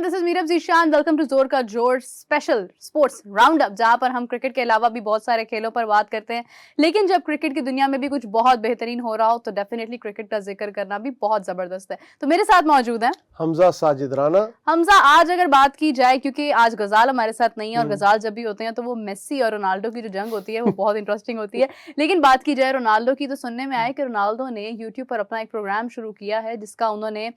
This is Meerab Zeeshan. Welcome to जोर का जोर स्पेशल स्पोर्ट्स राउंड अप, जहां पर हम क्रिकेट के अलावा भी बहुत सारे खेलों पर बात करते हैं। लेकिन जब क्रिकेट की दुनिया में भी कुछ बहुत बेहतरीन हो रहा हो तो डेफिनेटली क्रिकेट का जिक्र करना भी बहुत जबरदस्त है। तो मेरे साथ मौजूद हैं हमजा साजिद राना। हमजा, आज अगर बात की जाए, क्योंकि आज गजाल हमारे साथ नहीं है और गजाल जब भी होते हैं तो वो मेसी और रोनाल्डो की जो जंग होती है वो बहुत इंटरेस्टिंग होती है। लेकिन बात की जाए रोनाल्डो की, तो सुनने में आया कि रोनाल्डो ने यूट्यूब पर अपना एक प्रोग्राम शुरू किया है, जिसका उन्होंने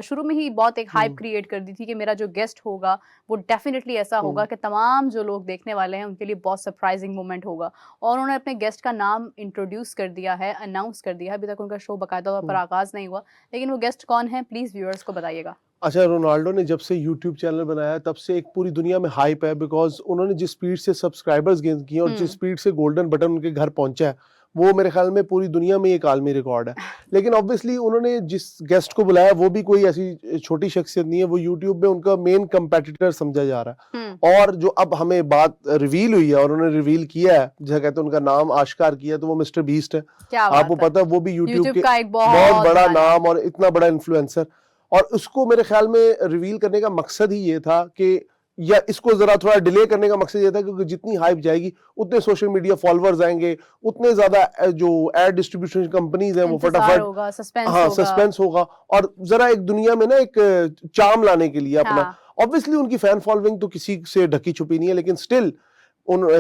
शुरू में ही बहुत एक हाइप क्रिएट कर दी थी कि मेरा जो गेस्ट होगा वो डेफिनेटली ऐसा होगा कि तमाम जो लोग देखने वाले हैं उनके लिए बहुत सरप्राइजिंग मोमेंट होगा। और उन्होंने अपने गेस्ट का नाम इंट्रोड्यूस कर दिया है, अनाउंस कर दिया है। अभी तक उनका शो बाकायदा तौर पर आगाज नहीं हुआ, लेकिन वो गेस्ट कौन है प्लीज व्यूअर्स को बताइएगा। अच्छा, रोनाल्डो ने जब से यूट्यूब चैनल बनाया तब से एक पूरी दुनिया में हाइप है, बिकॉज उन्होंने जिस स्पीड से सब्सक्राइबर्स गेन किए और जिस स्पीड से गोल्डन बटन उनके घर पहुंचा है वो मेरे ख्याल में पूरी दुनिया में एक आलमी रिकॉर्ड है। लेकिन ऑब्वियसली उन्होंने जिस गेस्ट को बुलाया वो भी कोई ऐसी छोटी शख्सियत नहीं है, वो यूट्यूब में उनका मेन कंपेटिटर समझा जा रहा है। और जो अब हमें बात रिवील हुई है और उन्होंने रिवील किया है, जैसे कहते हैं उनका नाम आश्कार किया, तो वो मिस्टर बीस्ट है। आपको पता है वो भी यूट्यूब के एक बहुत बड़ा नाम और इतना बड़ा इन्फ्लुएंसर। और उसको मेरे ख्याल में रिवील करने का मकसद ही ये था कि, या इसको जरा थोड़ा डिले करने का मकसद ये था, क्योंकि जितनी हाइप जाएगी उतने सोशल मीडिया फॉलोअर्स आएंगे, उतने ज्यादा जो एड डिस्ट्रीब्यूशन कंपनीज हैं वो फटाफट सस्पेंस होगा और जरा एक दुनिया में ना एक चार्म लाने के लिए अपना। ऑब्वियसली उनकी फैन फॉलोइंग तो किसी से ढकी छुपी नहीं है, लेकिन still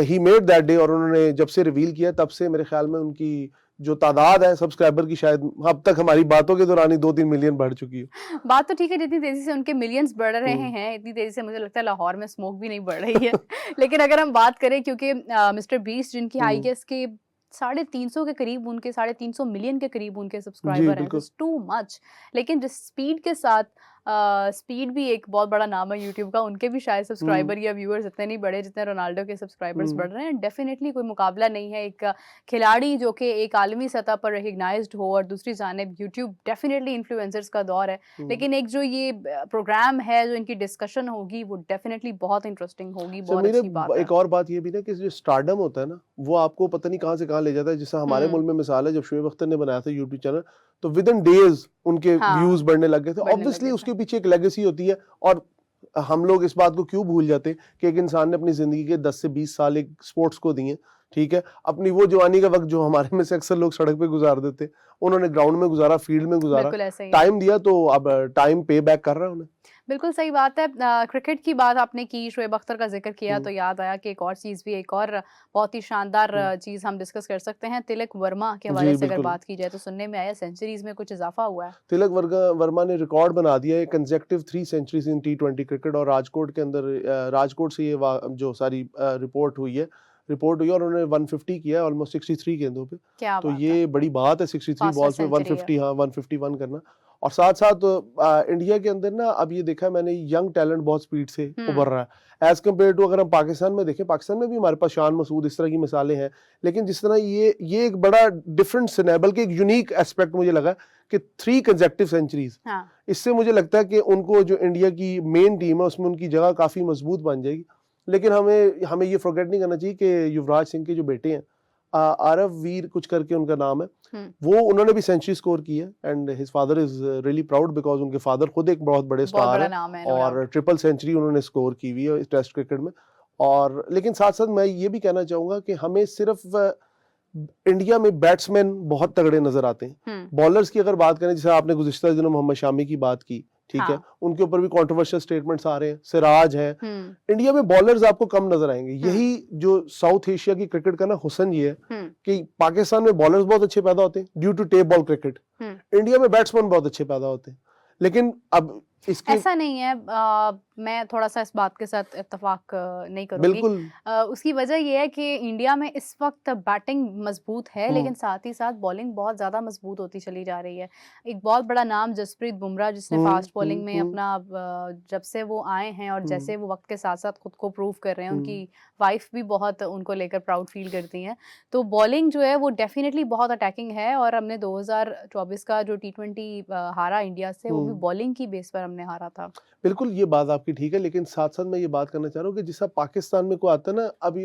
he made that day. और उन्होंने जब से रिवील किया तब से मेरे ख्याल में उनकी जो तादाद है सब्सक्राइबर की, शायद अब तक हमारी बातों के दौरान ही 2-3 मिलियन बढ़ चुकी है। बात तो ठीक है, जितनी तेजी से उनके मिलियंस बढ़ रहे हैं इतनी तेजी से मुझे लगता है लाहौर में स्मोक भी नहीं बढ़ रही है। लेकिन अगर हम बात करें, क्योंकि मिस्टर बीस्ट जिनकी आई गेस के 350 के करीब, उनके 350 मिलियन के करीब उनके सब्सक्राइबर हैं, टू मच। लेकिन जिस स्पीड के साथ स्पीड भी एक बहुत बड़ा नाम है यूट्यूब का, उनके भी शायद सब्सक्राइबर या व्यूअर्स इतने नहीं बढ़े जितने रोनाल्डो के सब्सक्राइबर्स बढ़ रहे हैं। डेफिनेटली कोई मुकाबला नहीं है एक खिलाड़ी जो कि एक आलमी सतह पर रिकग्नाइज्ड हो, और दूसरी जानिब यूट्यूब डेफिनेटली इन्फ्लुएंसर्स का दौर है। लेकिन एक जो ये प्रोग्राम है, जो इनकी डिस्कशन होगी, वो डेफिनेटली बहुत इंटरेस्टिंग होगी। बहुत अच्छी बात है। एक और बात ये भी ना कि जो स्टारडम होता है ना, वो आपको पता नहीं कहाँ से कहाँ ले जाता है। जैसे हमारे मुल्क में मिसाल है, जब शोएब अख्तर ने बनाया था यूट्यूब चैनल, तो विद इन डेज उनके व्यूज बढ़ने लग गए थे। ऑब्वियसली उसके पीछे एक लेगेसी होती है, और हम लोग इस बात को क्यों भूल जाते हैं कि एक इंसान ने अपनी जिंदगी के 10 से 20 साल एक स्पोर्ट्स को दिए, ठीक है। अपनी वो जवानी का वक्त जो हमारे में से अक्सर लोग सड़क पे गुजार देते, उन्होंने ग्राउंड में गुजारा, फील्ड में गुजारा, टाइम दिया, तो अब टाइम पे बैक कर रहा है उन्हें। बिल्कुल सही बात है। क्रिकेट की बात आपने की, शोएब अख्तर का जिक्र किया, तो याद आया कि एक और चीज़ भी, एक और बहुत ही शानदार चीज़ हम डिस्कस कर सकते हैं। तिलक वर्मा के हवाले से अगर बात की जाए, तो सुनने में आया सेंचुरीज में कुछ इजाफा हुआ है। तिलक वर्मा ने रिकॉर्ड बना दिया है, कंसेक्टिव 3 सेंचुरीज इन T20 क्रिकेट। और राजकोट के अंदर, राजकोट से ये जो सारी रिपोर्ट हुई है और उन्होंने 150 किया है ऑलमोस्ट 63 गेंदों पे। तो ये बड़ी बात है 63 बॉल्स पे 150, हाँ 151 करना। और साथ साथ इंडिया के अंदर ना, अब ये देखा मैंने, यंग टैलेंट बहुत स्पीड से उभर रहा है एज कम्पेयर टू, अगर हम पाकिस्तान में देखें, पाकिस्तान में भी हमारे पास शान मसूद, इस तरह की मिसालें हैं। लेकिन जिस तरह ये एक बड़ा डिफरेंट सिनेबल के एक यूनिक एस्पेक्ट मुझे लगा कि 3 कंसेक्टिव सेंचुरीज, इससे मुझे लगता है कि उनको जो इंडिया की मेन टीम है उसमें उनकी जगह काफी मजबूत बन जाएगी। लेकिन हमें ये फॉरगेट नहीं करना चाहिए कि युवराज सिंह के जो बेटे हैं, आरव वीर कुछ करके उनका नाम है, वो उन्होंने भी सेंचुरी स्कोर की है। And his father is really proud, because उनके फादर खुद एक बहुत बड़े स्टार है और ट्रिपल सेंचुरी उन्होंने स्कोर की हुई है टेस्ट क्रिकेट में। और लेकिन साथ साथ मैं ये भी कहना चाहूंगा कि हमें सिर्फ इंडिया में बैट्समैन बहुत तगड़े नजर आते हैं। बॉलर्स की अगर बात करें, जैसे आपने गुज़िश्ता दिनों मोहम्मद शामी की बात की, ठीक है, उनके ऊपर भी कंट्रोवर्शियल स्टेटमेंट्स आ रहे हैं, सिराज है। इंडिया में बॉलर्स आपको कम नजर आएंगे। यही जो साउथ एशिया की क्रिकेट का ना हुस्न ये है कि पाकिस्तान में बॉलर्स बहुत अच्छे पैदा होते हैं due to tape ball cricket, India में बैट्समैन बहुत अच्छे पैदा होते हैं। लेकिन अब ऐसा नहीं है, मैं थोड़ा सा इस बात के साथ इत्तेफाक नहीं करूंगी। बिल्कुल। उसकी वजह यह है कि इंडिया में इस वक्त बैटिंग मजबूत है, लेकिन साथ ही साथ बॉलिंग बहुत ज्यादा मजबूत होती चली जा रही है। एक बहुत बड़ा नाम जसप्रीत बुमराह, जिसने फास्ट बॉलिंग में अपना, जब से वो आए हैं और जैसे वो वक्त के साथ साथ खुद को प्रूव कर रहे हैं, उनकी वाइफ भी बहुत उनको लेकर प्राउड फील करती हैं। तो बॉलिंग जो है वो डेफिनेटली बहुत अटैकिंग है। और हमने 2024 का जो T20 हारा इंडिया से, वो भी बॉलिंग की बेस पर हमने हारा था। बिल्कुल, ये बात आपकी ठीक है, लेकिन साथ साथ मैं ये बात करना चाह रहा हूँ कि जिस पाकिस्तान में को आता है ना, अभी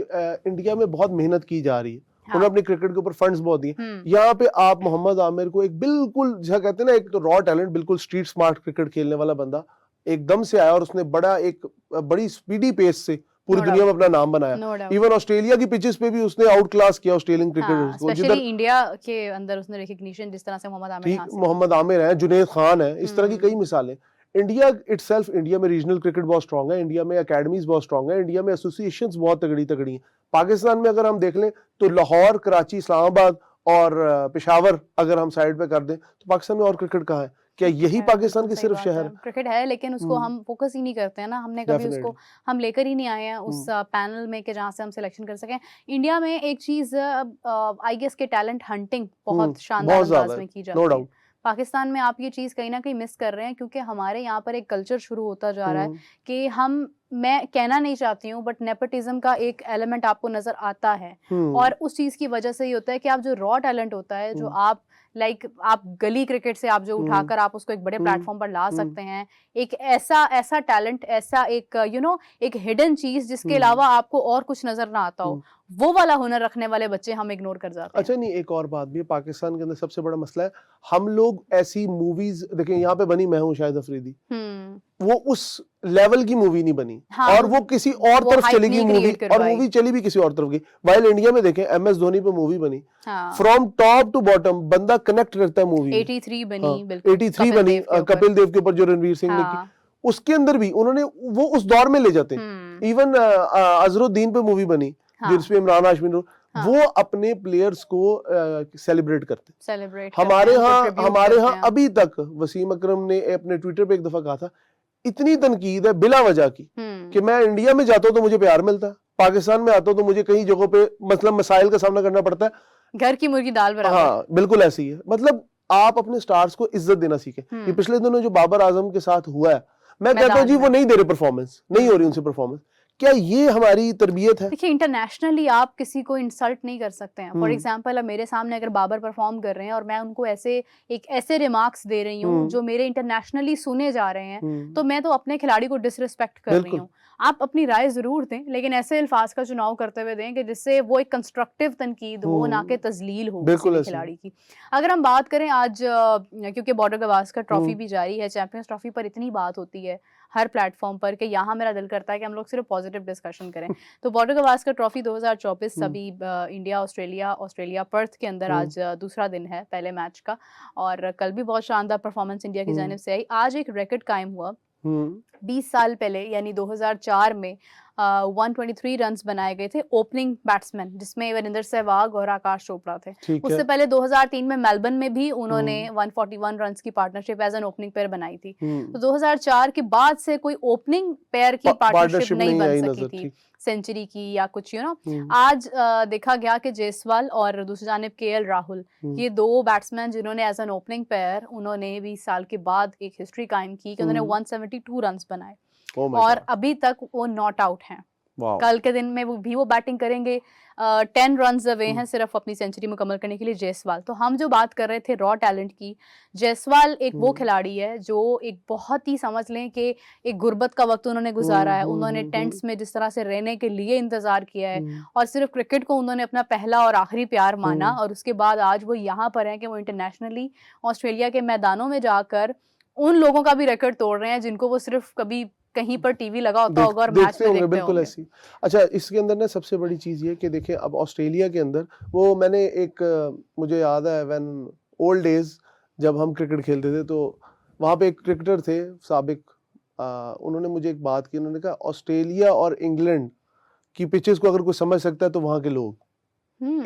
इंडिया में बहुत मेहनत की जा रही है। उन्होंने अपने क्रिकेट के ऊपर फंड्स बहुत दिए। यहाँ पे आप मोहम्मद आमिर को, एक बिल्कुल जैसा कहते हैं ना, एक तो रॉ टैलेंट, बिल्कुल स्ट्रीट स्मार्ट क्रिकेट खेलने वाला बंदा, एकदम से आया और उसने बड़ी स्पीडी पेस से पूरी No दुनिया doubt. में अपना नाम बनाया। No doubt. इवन ऑस्ट्रेलिया की पिचेस पे भी उसने आउट क्लास किया ऑस्ट्रेलियन क्रिकेटर्स को, स्पेशली जिधर इंडिया के अंदर उसने रिकग्निशन जिस तरह से मोहम्मद आमिर ने ठीक हासिल मोहम्मद आमिर है, जुनैद खान है, इस तरह की कई हम्म। मिसालें। इंडिया में रीजनल क्रिकेट बहुत स्ट्रांग है, इंडिया में एकेडमीज बहुत स्ट्रांग है, इंडिया में एसोसिएशंस बहुत तगड़ी तगड़ी हैं। पाकिस्तान में अगर हम देख लें तो लाहौर, कराची, इस्लामाबाद और पेशावर अगर हम साइड पे कर दें तो पाकिस्तान में और क्रिकेट कहाँ है? क्या यही है, पाकिस्तान बिल्कुल के सही सिर्फ बात शहर है। है? क्रिकेट है लेकिन उसको हम्म, हम फोकस ही नहीं करते हैं ना, हमने कभी उसको डेफिनेटली। हम लेकर ही नहीं आए हैं उस पैनल में कि जहाँ से हम सिलेक्शन कर सकें। इंडिया में एक चीज़ आई गेस के टैलेंट हंटिंग बहुत शानदार बहुत ज्यादा अंदाज है, में की नो जाती है। डाउट। पाकिस्तान में आप ये चीज़ कहीं ना कहीं मिस कर रहे हैं क्योंकि हमारे यहाँ पर एक कल्चर शुरू होता जा रहा है कि मैं कहना नहीं चाहती हूँ बट नेपोटिज्म का एक एलिमेंट आपको नजर आता है और उस चीज़ की वजह से ही होता है कि आप जो रॉ टैलेंट होता है जो आप आप गली क्रिकेट से आप जो उठाकर आप उसको एक बड़े प्लेटफॉर्म पर ला सकते हैं, एक ऐसा टैलेंट, ऐसा एक एक हिडन चीज जिसके अलावा आपको और कुछ नजर ना आता हो, वो वाला हुनर रखने वाले बच्चे हम इग्नोर कर जाते हैं। अच्छा, नहीं, एक और बात भी है, पाकिस्तान के अंदर सबसे बड़ा मसला है, हम लोग ऐसी मूवीज देखें, यहाँ पे बनी मैं हूँ शाहिद अफरीदी, वो उस लेवल की मूवी नहीं बनी। हाँ, और वो किसी और तरफ चली गई मूवी, और मूवी चली भी किसी और तरफ गई। वाइल इंडिया में देखें MS धोनी पे मूवी बनी, फ्रॉम टॉप टू बॉटम बंदा कनेक्ट करता है मूवी में। 83 बनी, बिल्कुल 83 बनी, कपिल देव के ऊपर जो रणवीर सिंह ने की, उसके अंदर भी उन्होंने वो उस दौर में ले जाते हैं। इवन अजरुद्दीन पे मूवी बनी जिसमें इमरान हाशमी, वो अपने प्लेयर्स को सेलिब्रेट करते। हमारे यहाँ अभी तक वसीम अकरम ने अपने ट्विटर पे एक दफा कहा था, इतनी तनकीद है बिला वजह की कि मैं इंडिया में जाता हूँ तो मुझे प्यार मिलता है, पाकिस्तान में आता हूँ तो मुझे कई जगहों पे मतलब मसाइल का सामना करना पड़ता है। घर की मुर्गी दाल बराबर। हाँ, बिल्कुल ऐसी ही है। मतलब आप अपने स्टार्स को इज्जत देना सीखें। ये पिछले दिनों जो बाबर आजम के साथ हुआ है, मैं कहता हूँ जी वो नहीं दे रहे परफॉर्मेंस, नहीं हो रही उनसे परफॉर्मेंस। क्या ये हमारी तरबियत है? देखिए, इंटरनेशनली आप किसी को इंसल्ट नहीं कर सकते हैं। फॉर एग्जांपल, अब मेरे सामने अगर बाबर परफॉर्म कर रहे हैं और मैं उनको ऐसे रिमार्क्स दे रही हूँ जो मेरे इंटरनेशनली सुने जा रहे हैं, तो मैं तो अपने खिलाड़ी को डिसरिस्पेक्ट कर रही हूँ। आप अपनी राय जरूर दें, लेकिन ऐसे अल्फाज का चुनाव करते हुए दें कि जिससे वो एक कंस्ट्रक्टिव तनकीद हो, ना कि तजलील हो किसी भी खिलाड़ी की। अगर हम बात करें आज, क्योंकि बॉर्डर गवास्कर ट्रॉफी भी जारी है, चैंपियंस ट्रॉफी पर इतनी बात होती है हर प्लेटफॉर्म पर कि यहाँ मेरा दिल करता है कि हम लोग सिर्फ पॉजिटिव डिस्कशन करें। तो बॉर्डर गवास्कर ट्रॉफी 2024 अभी इंडिया ऑस्ट्रेलिया पर्थ के अंदर आज दूसरा दिन है पहले मैच का, और कल भी बहुत शानदार परफॉर्मेंस इंडिया की जानिब से आई। आज एक रिकॉर्ड कायम हुआ। 20 साल पहले यानी 2004 में 123 रन्स बनाए गए थे ओपनिंग बैट्समैन, जिसमें वीरेंद्र सहवाग और आकाश चोपड़ा थे। उससे पहले 2003 में मेलबर्न में भी उन्होंने 141 रन्स की partnership as an opening pair बनाई थी। तो 2004 के बाद से कोई ओपनिंग पेयर की पार्टनरशिप नहीं बन सकी थी सेंचुरी की या कुछ आज देखा गया कि जायसवाल और दूसरी जानिब KL राहुल, ये दो बैट्समैन जिन्होंने एज एन ओपनिंग पेयर उन्होंने 20 साल के बाद एक हिस्ट्री कायम की कि उन्होंने 172 रन्स बनाए और अभी तक वो नॉट आउट हैं। कल के दिन में वो बैटिंग करेंगे। 10 रन्स अवे हैं सिर्फ अपनी सेंचुरी मुकम्मल करने के लिए जायसवाल। तो हम जो बात कर रहे थे रॉ टैलेंट की, जायसवाल एक वो खिलाड़ी है जो एक बहुत ही, समझ लें कि एक गुर्बत का वक्त उन्होंने गुजारा है। उन्होंने टेंट्स में जिस तरह से रहने के लिए इंतजार किया है और सिर्फ क्रिकेट को उन्होंने अपना पहला और आखिरी प्यार माना, और उसके बाद आज वो यहाँ पर है कि वो इंटरनेशनली ऑस्ट्रेलिया के मैदानों में जाकर उन लोगों का भी रिकॉर्ड तोड़ रहे हैं जिनको वो सिर्फ कभी कहीं पर टीवी लगा होता होगा और मैच में देखते बिल्कुल ऐसी। अच्छा, इसके अंदर ना सबसे बड़ी चीज ये कि देखिए अब ऑस्ट्रेलिया के अंदर वो मैंने मुझे याद है व्हेन ओल्ड डेज जब हम क्रिकेट खेलते थे तो वहाँ पे एक क्रिकेटर थे साबिक, उन्होंने मुझे एक बात की, उन्होंने कहा ऑस्ट्रेलिया और इंग्लैंड की पिचेस को अगर कोई समझ सकता है तो वहाँ के लोग,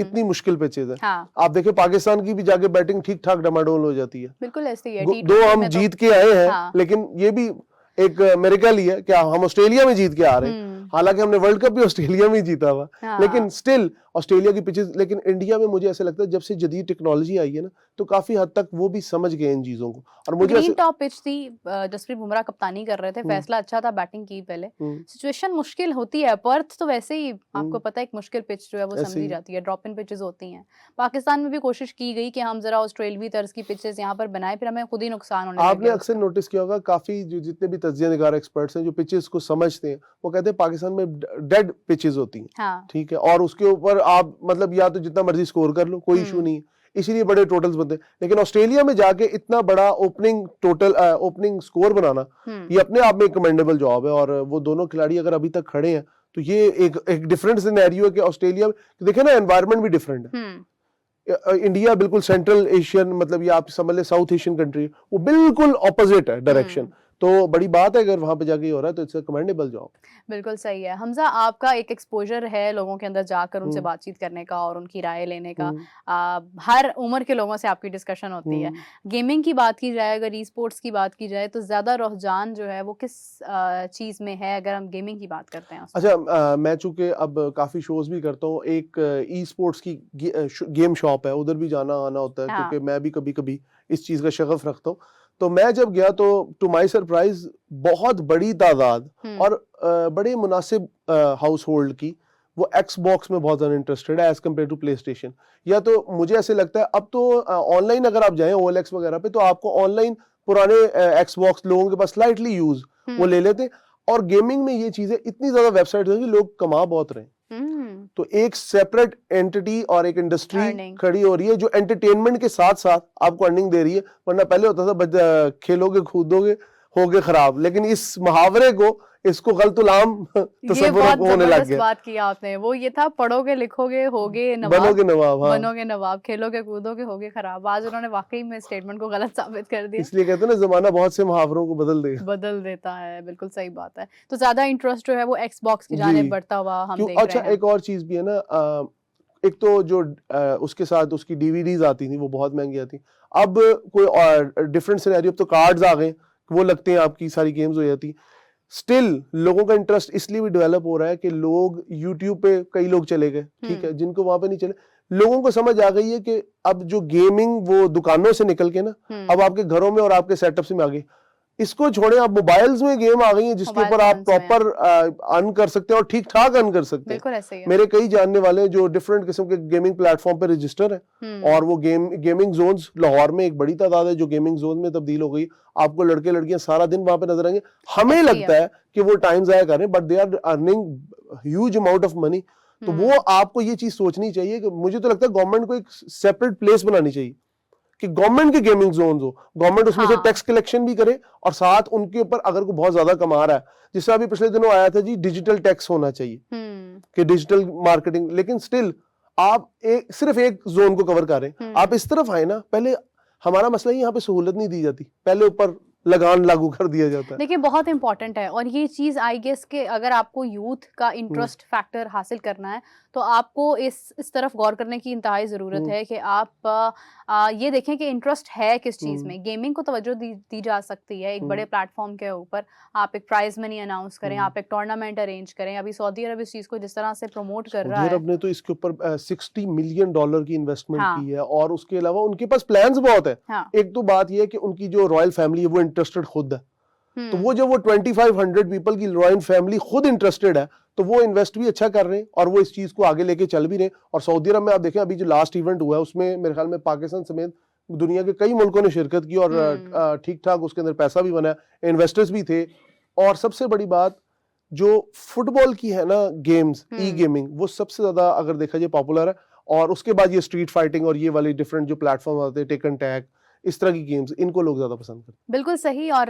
इतनी मुश्किल पिचेस है। आप देखिए पाकिस्तान की भी जाके बैटिंग ठीक ठाक डमाडोल हो जाती है। बिल्कुल ऐसी है। दो हम जीत के आए हैं, लेकिन ये भी एक मिरेकल ही है क्या हम ऑस्ट्रेलिया में जीत के आ रहे हैं। हालांकि हमने वर्ल्ड कप भी ऑस्ट्रेलिया में ही जीता हुआ, लेकिन स्टिल ऑस्ट्रेलिया की पिचेस। लेकिन इंडिया में मुझे ऐसा लगता है जब से जदीद टेक्नोलॉजी आई है ना, तो काफी हद तक वो भी समझ गए इन चीजों को। और मुझे ग्रीन टॉप पिच थी, जसप्रीत बुमराह कप्तानी कर रहे थे, फैसला अच्छा था, बैटिंग की पहले। सिचुएशन मुश्किल होती है, पर्थ तो वैसे ही आपको पता है एक मुश्किल पिच जो है वो समझी जाती है, ड्रॉप इन पिचेस होती हैं। पाकिस्तान में भी कोशिश की गई कि हम जरा ऑस्ट्रेलियावी तर्ज की पिचेस यहाँ पर बनाए, फिर हमें खुद ही नुकसान होने लगा। आपने अक्सर नोटिस किया होगा, काफी जितने भी तज्जिया निगार एक्सपर्ट्स हैं जो पिचेस को समझते हैं, वो कहते हैं पाकिस्तान में डेड पिचेस होती हैं। ठीक है, और उसके ऊपर आप मतलब या तो जितना मर्जी स्कोर कर लो, कोई इशू नहीं है। इसीलिए बड़े टोटल्स बनते हैं। लेकिन ऑस्ट्रेलिया में जाके इतना बड़ा ओपनिंग स्कोर बनाना ये अपने आप में एक कमेंडेबल जॉब है। और वो दोनों खिलाड़ी अगर अभी तक खड़े हैं तो ये एक डिफरेंट सिनेरियो है कि ऑस्ट्रेलिया में देखे ना एनवायरनमेंट भी डिफरेंट है। इंडिया बिल्कुल सेंट्रल एशियन, मतलब ये आप समझ ले साउथ एशियन कंट्री, वो बिल्कुल ऑपोजिट है डायरेक्शन। तो बड़ी बात है अगर वहां पे जाके हो रहा है तो इट्स अ कमेंडेबल जॉब। बिल्कुल सही है। हमजा, आपका एक एक्सपोजर है लोगों के अंदर जाकर उनसे बातचीत करने का और उनकी राय लेने का। हर उम्र के लोगों से आपकी डिस्कशन होती है। गेमिंग की बात की जाए, अगर ई स्पोर्ट्स की बात की जाए, तो ज्यादा रुझान जो है वो किस चीज में है अगर हम गेमिंग की बात करते हैं? अच्छा, मैं चूंकि अब काफी शोज भी करता हूँ, एक ई स्पोर्ट्स की गेम शॉप है, उधर भी जाना आना होता है क्योंकि मैं भी कभी कभी इस चीज का शगफ रखता हूँ। तो मैं जब गया तो टू माय सरप्राइज बहुत बड़ी तादाद और बड़े मुनासिब हाउस होल्ड की वो एक्सबॉक्स में बहुत ज्यादा इंटरेस्टेड है as compare to PlayStation. या तो मुझे ऐसे लगता है अब तो ऑनलाइन अगर आप जाएं OLX वगैरह पे तो आपको ऑनलाइन पुराने एक्सबॉक्स लोगों के पास स्लाइटली यूज वो ले लेते हैं। और गेमिंग में ये चीजें इतनी ज्यादा वेबसाइट है कि लोग कमा बहुत रहे हैं। तो एक सेपरेट एंटिटी और एक इंडस्ट्री खड़ी हो रही है जो एंटरटेनमेंट के साथ साथ आपको अर्निंग दे रही है। वरना पहले होता था खेलोगे कूदोगे होगे खराब, लेकिन इस मुहावरे को इसको गलतुलाम तसव्वुर होने लग गया। बात की आपने, वो ये था पढ़ोगे लिखोगे होगे नवाब, बनोगे नवाब, हाँ। बनोगे नवाब, खेलोगे कूदोगे होगे खराब। आज उन्होंने वाकई में स्टेटमेंट को गलत साबित कर दिया। इसलिए कहते हैं ना जमाना बहुत से मुहावरों को बदल देता है। बिल्कुल सही बात है। तो ज्यादा इंटरेस्ट जो है वो एक्सबॉक्स की जानिब बढ़ता हुआ हम देख रहे हैं। अच्छा, एक और चीज भी है ना, एक तो जो उसके साथ उसकी DVDs आती थी वो बहुत महंगी आती। अब कोई डिफरेंट सिनेरियो, अब तो कार्ड्स आ गए, वो लगते हैं आपकी सारी गेम्स हो जाती। स्टिल लोगों का इंटरेस्ट इसलिए भी डेवलप हो रहा है कि लोग यूट्यूब पे कई लोग चले गए, ठीक है, जिनको वहां पे नहीं चले। लोगों को समझ आ गई है कि अब जो गेमिंग वो दुकानों से निकल के ना अब आपके घरों में और आपके सेटअप्स में आ गई। इसको छोड़े, आप मोबाइल्स में गेम आ गई है जिसके ऊपर आप प्रॉपर अर्न कर सकते हैं और ठीक ठाक अर्न कर सकते हैं। ऐसे ही है। मेरे कई जानने वाले जो डिफरेंट किस्म के गेमिंग प्लेटफॉर्म पे रजिस्टर है और वो गेमिंग जोन्स लाहौर में एक बड़ी तादाद है जो गेमिंग जोन में तब्दील हो गई। आपको लड़के लड़कियां सारा दिन वहां पे नजर आएंगे। हमें लगता है कि वो टाइम जाया कर रहे हैं, but they are earning huge amount of money. तो वो आपको ये चीज सोचनी चाहिए कि मुझे तो लगता है गवर्नमेंट को एक सेपरेट प्लेस बनानी चाहिए कि गवर्नमेंट के गेमिंग जोन हो, गवर्नमेंट उसमें से टैक्स कलेक्शन भी करे और साथ उनके ऊपर अगर कोई बहुत ज्यादा कमा रहा है, जिससे अभी पिछले दिनों आया था जी डिजिटल टैक्स होना चाहिए कि डिजिटल मार्केटिंग। लेकिन स्टिल आप सिर्फ एक जोन को कवर कर रहे हैं। आप इस तरफ आए ना, पहले हमारा मसला ही यहाँ पे सहूलत नहीं दी जाती, पहले ऊपर लगान लागू कर दिया जाता है। देखिए बहुत इंपॉर्टेंट है और ये चीज आई गेस के अगर आपको यूथ का इंटरेस्ट फैक्टर हासिल करना है तो आपको इस तरफ गौर करने की इंतहाई ज़रूरत है कि आप ये देखें कि इंटरेस्ट है किस चीज़ में। गेमिंग को तवज्जो दी जा सकती है एक बड़े प्लेटफॉर्म के ऊपर। आप एक प्राइज मनी अनाउंस करें, आप एक टूर्नामेंट अरेंज करें। अभी सऊदी अरब इस चीज़ को जिस तरह से प्रमोट कर रहा है, सऊदी अरब ने तो इसके ऊपर $60 मिलियन की इन्वेस्टमेंट की है और उसके अलावा उनके पास प्लान्स बहुत है। एक तो बात यह है कि उनकी जो रॉयल फैमिली है वो इंटरेस्टेड खुद है, तो वो जब वो 2500 पीपल की रॉयल फैमिली खुद इंटरेस्टेड है तो वो इन्वेस्ट भी अच्छा कर रहे हैं और वो इस चीज को आगे लेके चल भी रहे हैं। और सऊदी अरब में आप देखें अभी जो लास्ट इवेंट हुआ है उसमें मेरे ख्याल में पाकिस्तान समेत दुनिया के कई मुल्कों ने शिरकत की और ठीक ठाक उसके अंदर पैसा भी बना, इन्वेस्टर्स भी थे। और सबसे बड़ी बात जो फुटबॉल की है ना गेम्स, ई गेमिंग, वो सबसे ज्यादा अगर देखा जाए पॉपुलर है। और उसके बाद ये स्ट्रीट फाइटिंग और ये वाले डिफरेंट जो प्लेटफॉर्म आते हैं, टेकन टैग, इस तरह की गेम्स, इनको लोग ज्यादा पसंद करते हैं। बिल्कुल सही। और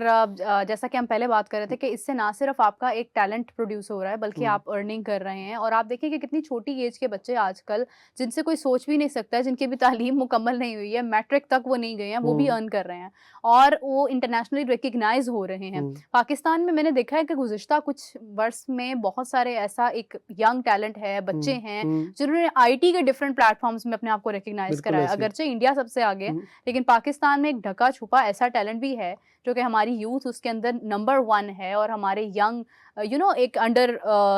जैसा कि हम पहले बात कर रहे थे कि इससे ना सिर्फ आपका एक टैलेंट प्रोड्यूस हो रहा है बल्कि आप अर्निंग कर रहे हैं। और आप देखिए कि कितनी छोटी एज के बच्चे आजकल, जिनसे कोई सोच भी नहीं सकता है, जिनकी भी तालीम मुकम्मल नहीं हुई है, मैट्रिक तक वो नहीं गए हैं, वो भी अर्न कर रहे हैं और वो इंटरनेशनली रिकग्नाइज हो रहे हैं। पाकिस्तान में मैंने देखा है कि गुज़िश्ता कुछ वर्ष में बहुत सारे ऐसा एक यंग टैलेंट है, बच्चे हैं जिन्होंने IT के डिफरेंट प्लेटफॉर्म्स में अपने आप को रिकग्नाइज कराया। अगरचे इंडिया सबसे आगे, लेकिन पाकिस्तान में एक ढका छुपा ऐसा टैलेंट भी है जो कि हमारी यूथ उसके अंदर नंबर 1 है। और हमारे यंग एक अंडर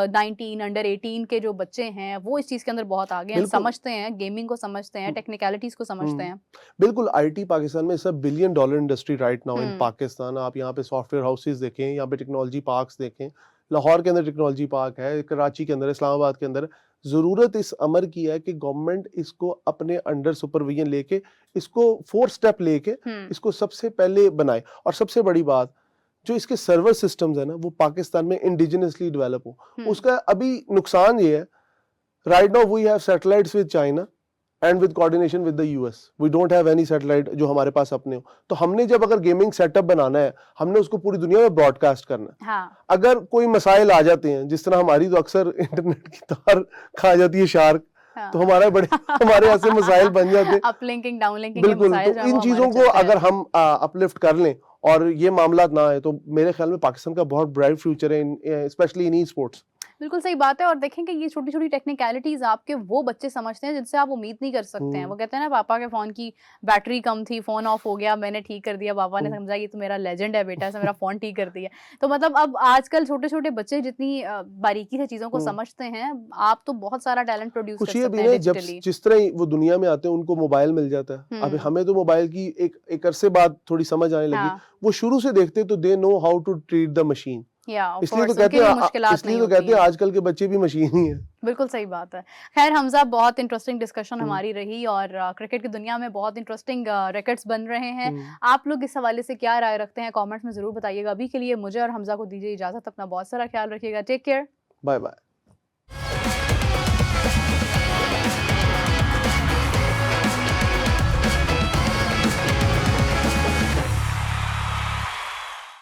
19 अंडर 18 के जो बच्चे हैं वो इस चीज के अंदर बहुत आगे हैं, समझते हैं गेमिंग को, समझते हैं टेक्निकलिटीज को, समझते हैं। बिल्कुल, IT पाकिस्तान में सब $1 billion industry right now in Pakistan. आप यहाँ पे सॉफ्टवेयर हाउसेस देखें, यहाँ पे टेक्नोलॉजी पार्क्स देखें, लाहौर के अंदर टेक्नोलॉजी पार्क है, कराची के अंदर, इस्लामाबाद के अंदर। जरूरत इस अमर की है कि गवर्नमेंट इसको अपने अंडर सुपरविजन लेके, इसको 4 स्टेप लेके इसको सबसे पहले बनाए। और सबसे बड़ी बात, जो इसके सर्वर सिस्टम्स है ना वो पाकिस्तान में इंडिजिनसली डेवलप हो। उसका अभी नुकसान ये है, right now we have satellites with China and with coordination with the US. We don't have any satellite जो हमारे पास अपने हो। तो हमने जब अगर गेमिंग सेटअप बनाना है, हमने उसको पूरी दुनिया में ब्रॉडकास्ट करना है। हाँ, अगर कोई मसाइल आ जाते हैं, जिस तरह हमारी तो अक्सर इंटरनेट की तार खा जाती है शार्क, हाँ। तो हमारे बड़े हमारे ऐसे मसाइल बन जाते हैं। अपलिंकिंग, डाउनलिंकिंग के बिल्कुल, मसाइल तो जो हैं इन वो हमारे चीजों को चलते अगर रहते हैं। हम अपलिफ्ट कर लें और ये मामला ना आए, तो मेरे ख्याल में पाकिस्तान का बहुत ब्राइट फ्यूचर है, स्पेशली इन ई स्पोर्ट्स। बिल्कुल सही बात है। और देखेंगे ये छोटी-छोटी टेक्निकलिटीज़ आपके वो बच्चे समझते हैं जिनसे आप उम्मीद नहीं कर सकते हैं। वो कहते हैं ना, पापा के फ़ोन की बैटरी कम थी, फ़ोन ऑफ हो गया, मैंने ठीक कर दिया, पापा ने समझा ये तो मेरा लेजेंड है बेटा, इसने मेरा फ़ोन ठीक कर दिया। तो मतलब अब आजकल छोटे-छोटे बच्चे जितनी बारीकी से चीज़ों को समझते हैं, आप तो बहुत सारा टैलेंट प्रोड्यूस कर खुशी है सकते भी हैं ना, जब डिजिटली। जिस तरह ही वो दुनिया में आते हैं उनको मोबाइल मिल जाता है। अब हमें तो मोबाइल की एक अरसे बाद थोड़ी समझ आने लगी। हाँ, वो शुरू से देखते तो they know how to treat the machine. या ऑफ इसलिए तो कोर्स उनके कहते लिए हैं मुश्किलात इसलिए नहीं तो होती कहते हैं हैं। आजकल के बच्चे भी मशीन ही हैं। बिल्कुल सही बात है। ख़ैर हमज़ा, बहुत इंटरेस्टिंग डिस्कशन हमारी रही और क्रिकेट की दुनिया में बहुत इंटरेस्टिंग रिकॉर्ड्स बन रहे हैं। आप लोग इस हवाले से क्या राय रखते हैं? कमेंट्स में ज़रूर बताइएगा। अभी के लिए मुझे और हमज़ा को दीजिए इजाज़त। अपना बहुत सारा ख्याल रखिएगा। Take care. Bye bye.